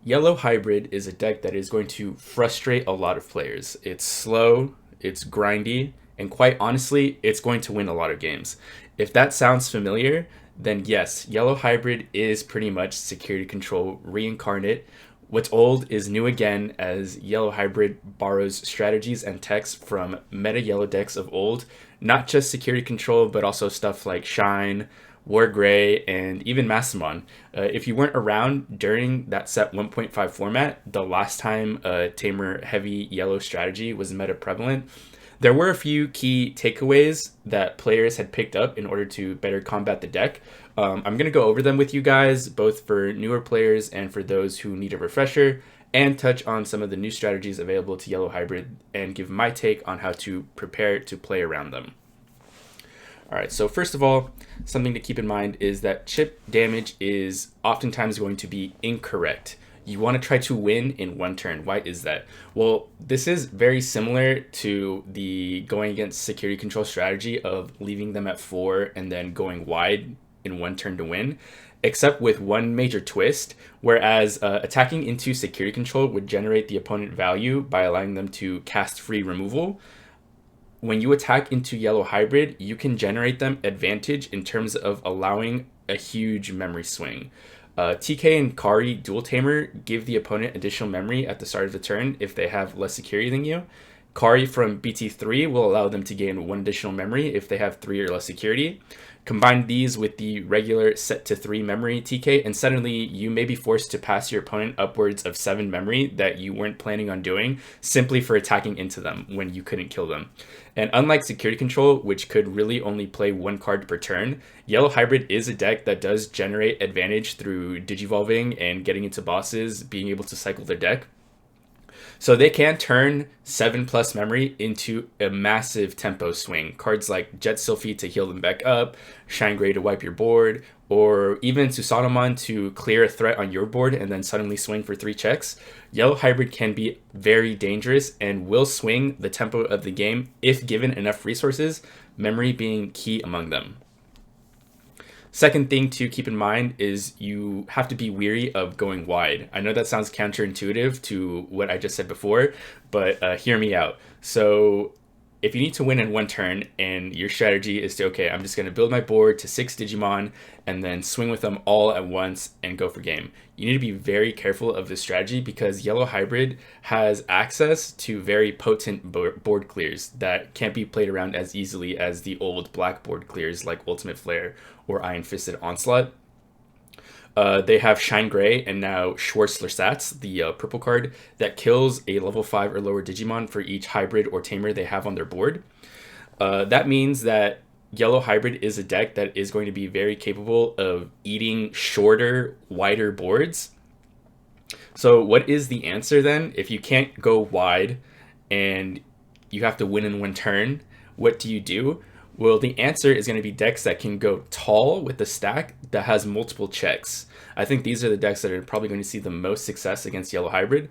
Yellow Hybrid is a deck that is going to frustrate a lot of players. It's slow, it's grindy, and quite honestly, it's going to win a lot of games. If that sounds familiar, then yes, Yellow Hybrid is pretty much Security Control reincarnate. What's old is new again, as Yellow Hybrid borrows strategies and text from meta Yellow decks of old, not just Security Control, but also stuff like Shine, War Gray, and even Massamon. If you weren't around during that set 1.5 format, the last time a Tamer heavy yellow strategy was meta prevalent, there were a few key takeaways that players had picked up in order to better combat the deck. I'm going to go over them with you guys, both for newer players and for those who need a refresher, and touch on some of the new strategies available to Yellow Hybrid and give my take on how to prepare to play around them. All right, so first of all, something to keep in mind is that chip damage is oftentimes going to be incorrect. You want to try to win in one turn. Why is that? Well, this is very similar to the going against security control strategy of leaving them at 4 and then going wide in one turn to win, except with one major twist, whereas attacking into security control would generate the opponent value by allowing them to cast free removal. When you attack into Yellow Hybrid, you can generate them advantage in terms of allowing a huge memory swing. TK and Kari Dual Tamer give the opponent additional memory at the start of the turn if they have less security than you. Kari from BT3 will allow them to gain 1 additional memory if they have 3 or less security. Combine these with the regular set to 3 memory TK, and suddenly you may be forced to pass your opponent upwards of 7 memory that you weren't planning on doing simply for attacking into them when you couldn't kill them. And unlike Security Control, which could really only play 1 card per turn, Yellow Hybrid is a deck that does generate advantage through digivolving and getting into bosses, being able to cycle their deck. So they can turn 7 plus memory into a massive tempo swing. Cards like Jet Sylphie to heal them back up, Shine Gray to wipe your board, or even Susanomon to clear a threat on your board and then suddenly swing for 3 checks. Yellow Hybrid can be very dangerous and will swing the tempo of the game if given enough resources, memory being key among them. Second thing to keep in mind is you have to be weary of going wide. I know that sounds counterintuitive to what I just said before, but hear me out. So if you need to win in one turn and your strategy is to, okay, I'm just going to build my board to 6 Digimon and then swing with them all at once and go for game. You need to be very careful of this strategy because Yellow Hybrid has access to very potent board clears that can't be played around as easily as the old black board clears like Ultimate Flare or Iron Fisted Onslaught. They have Shine Gray and now Schwarzlersatz, the purple card, that kills a level 5 or lower Digimon for each hybrid or tamer they have on their board. That means that Yellow Hybrid is a deck that is going to be very capable of eating shorter, wider boards. So what is the answer then? If you can't go wide and you have to win in one turn, what do you do? Well, the answer is going to be decks that can go tall with a stack that has multiple checks. I think these are the decks that are probably going to see the most success against Yellow Hybrid.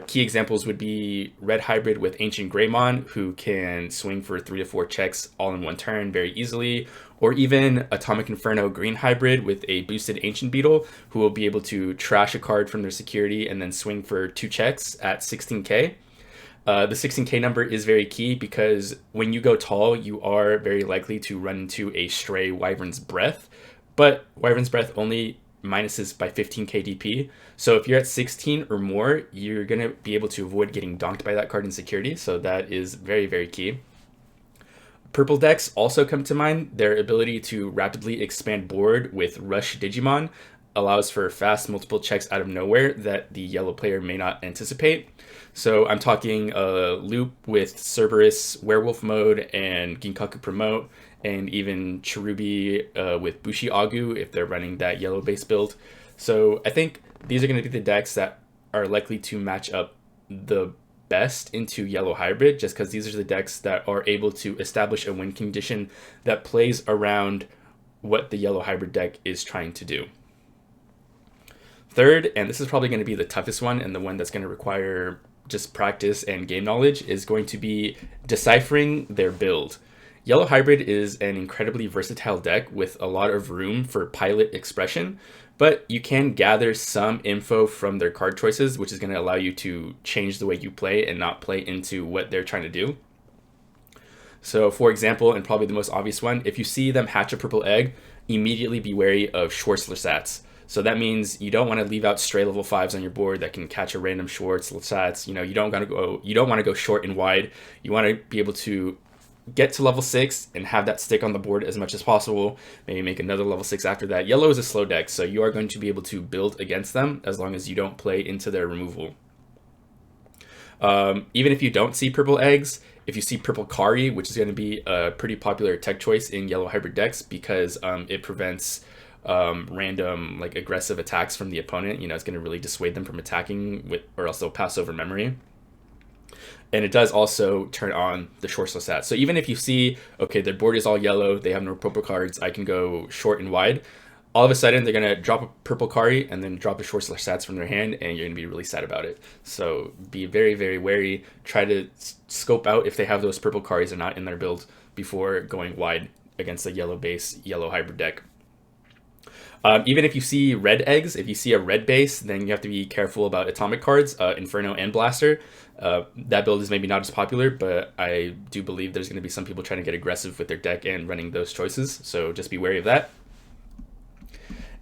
Key examples would be Red Hybrid with ShineGreymon, who can swing for 3 to 4 checks all in one turn very easily, or even Atomic Inferno Green Hybrid with a boosted Ancient Beetle, who will be able to trash a card from their security and then swing for 2 checks at 16k. The 16k number is very key because when you go tall, you are very likely to run into a stray Wyvern's Breath, but Wyvern's Breath only minuses by 15k DP. So if you're at 16 or more, you're going to be able to avoid getting donked by that card in security. So that is very, very key. Purple decks also come to mind. Their ability to rapidly expand board with Rush Digimon allows for fast multiple checks out of nowhere that the yellow player may not anticipate. So I'm talking Loop with Cerberus Werewolf mode and Ginkaku Promote, and even Cherubi with Bushi Agu if they're running that yellow base build. So I think these are going to be the decks that are likely to match up the best into Yellow Hybrid, just because these are the decks that are able to establish a win condition that plays around what the Yellow Hybrid deck is trying to do. Third, and this is probably going to be the toughest one and the one that's going to require just practice and game knowledge, is going to be deciphering their build. Yellow Hybrid is an incredibly versatile deck with a lot of room for pilot expression, but you can gather some info from their card choices, which is going to allow you to change the way you play and not play into what they're trying to do. So, for example, and probably the most obvious one, if you see them hatch a purple egg, immediately be wary of Schwartz-Lasats. So that means you don't want to leave out stray level 5s on your board that can catch a random Schwartz-Lasats. You don't want to go short and wide. You want to be able to get to level 6 and have that stick on the board as much as possible. Maybe make another level 6 after that. Yellow is a slow deck, so you are going to be able to build against them as long as you don't play into their removal. Even if you don't see purple eggs, if you see purple Kari, which is going to be a pretty popular tech choice in yellow hybrid decks because it prevents random like aggressive attacks from the opponent. It's going to really dissuade them from attacking or else they'll pass over memory. And it does also turn on the Schwartz-Lasats. So even if you see, okay, their board is all yellow, they have no purple cards, I can go short and wide, all of a sudden they're going to drop a purple Kari and then drop a Schwartz-Lasats from their hand, and you're going to be really sad about it. So be very, very wary. Try to scope out if they have those purple Karis or not in their build before going wide against a yellow base, yellow hybrid deck. Even if you see red eggs, if you see a red base, then you have to be careful about atomic cards, Inferno and Blaster. That build is maybe not as popular, but I do believe there's going to be some people trying to get aggressive with their deck and running those choices, so just be wary of that.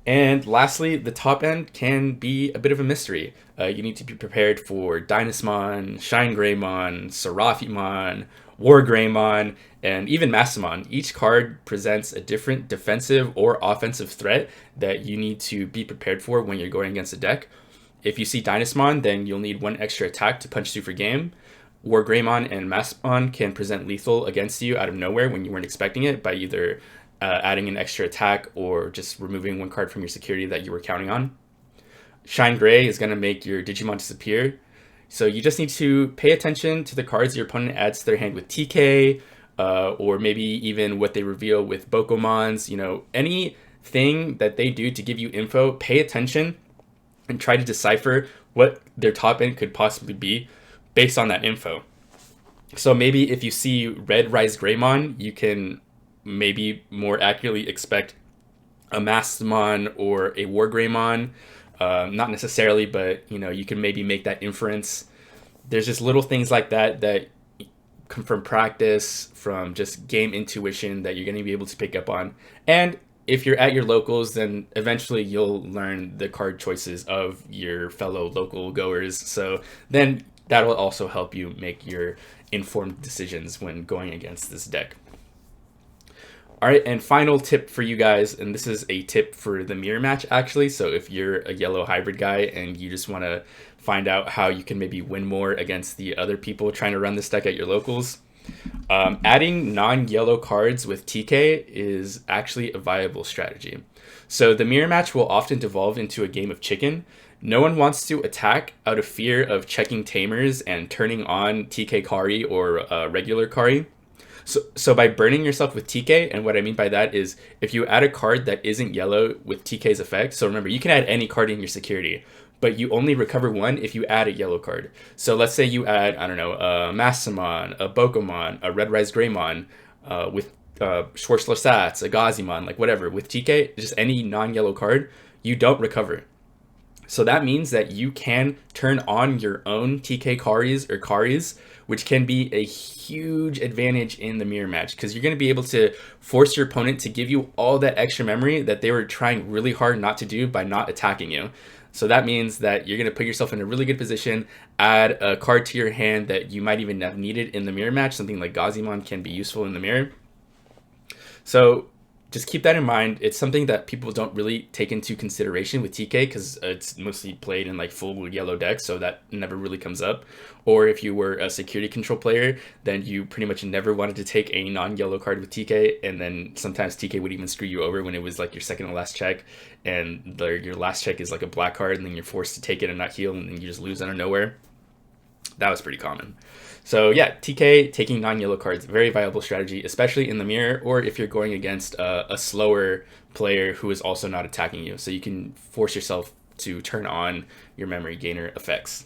And lastly, the top end can be a bit of a mystery. You need to be prepared for Dynasmon, ShineGreymon, Seraphimon, WarGreymon, and even Massamon. Each card presents a different defensive or offensive threat that you need to be prepared for when you're going against a deck. If you see Dynasmon, then you'll need one extra attack to punch through for game. WarGreymon and Massamon can present lethal against you out of nowhere when you weren't expecting it by either adding an extra attack or just removing one card from your security that you were counting on. ShineGrey is going to make your Digimon disappear. So you just need to pay attention to the cards your opponent adds to their hand with TK, or maybe even what they reveal with Bokomons. Anything that they do to give you info, pay attention and try to decipher what their top end could possibly be based on that info. So maybe if you see Red Rise Greymon, you can maybe more accurately expect a Massamon or a WarGreymon. Not necessarily, but you can maybe make that inference. There's just little things like that come from practice, from just game intuition that you're going to be able to pick up on. And if you're at your locals, then eventually you'll learn the card choices of your fellow local goers. So then that will also help you make your informed decisions when going against this deck. All right, and final tip for you guys, and this is a tip for the mirror match actually. So if you're a yellow hybrid guy and you just want to find out how you can maybe win more against the other people trying to run this deck at your locals, adding non-yellow cards with TK is actually a viable strategy. So the mirror match will often devolve into a game of chicken. No one wants to attack out of fear of checking tamers and turning on TK Kari or regular Kari. So by burning yourself with TK, and what I mean by that is if you add a card that isn't yellow with TK's effect, so remember, you can add any card in your security, but you only recover one if you add a yellow card. So let's say you add, I don't know, a Massamon, a Bokomon, a Red Rise Greymon, with Schwartz-Lasats, a Gazimon, like whatever, with TK, just any non-yellow card, you don't recover. So that means that you can turn on your own TK Karis or Karis, which can be a huge advantage in the mirror match because you're going to be able to force your opponent to give you all that extra memory that they were trying really hard not to do by not attacking you. So that means that you're going to put yourself in a really good position, add a card to your hand that you might even have needed in the mirror match. Something like Gazimon can be useful in the mirror. So just keep that in mind. It's something that people don't really take into consideration with TK because it's mostly played in like full yellow decks, so that never really comes up. Or if you were a security control player, then you pretty much never wanted to take a non-yellow card with TK, and then sometimes TK would even screw you over when it was like your second to last check, and your last check is like a black card, and then you're forced to take it and not heal, and then you just lose out of nowhere. That was pretty common. So yeah, TK, taking non-yellow cards, very viable strategy, especially in the mirror, or if you're going against a slower player who is also not attacking you. So you can force yourself to turn on your memory gainer effects.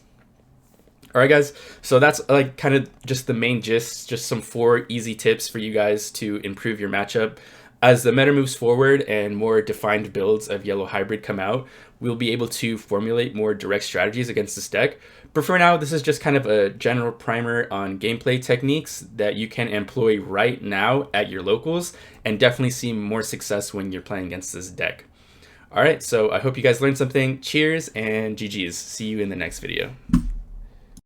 All right, guys. So that's like kind of just the main gist, just some 4 easy tips for you guys to improve your matchup. As the meta moves forward and more defined builds of Yellow Hybrid come out, we'll be able to formulate more direct strategies against this deck. But for now, this is just kind of a general primer on gameplay techniques that you can employ right now at your locals and definitely see more success when you're playing against this deck. All right, so I hope you guys learned something. Cheers and GG's. See you in the next video.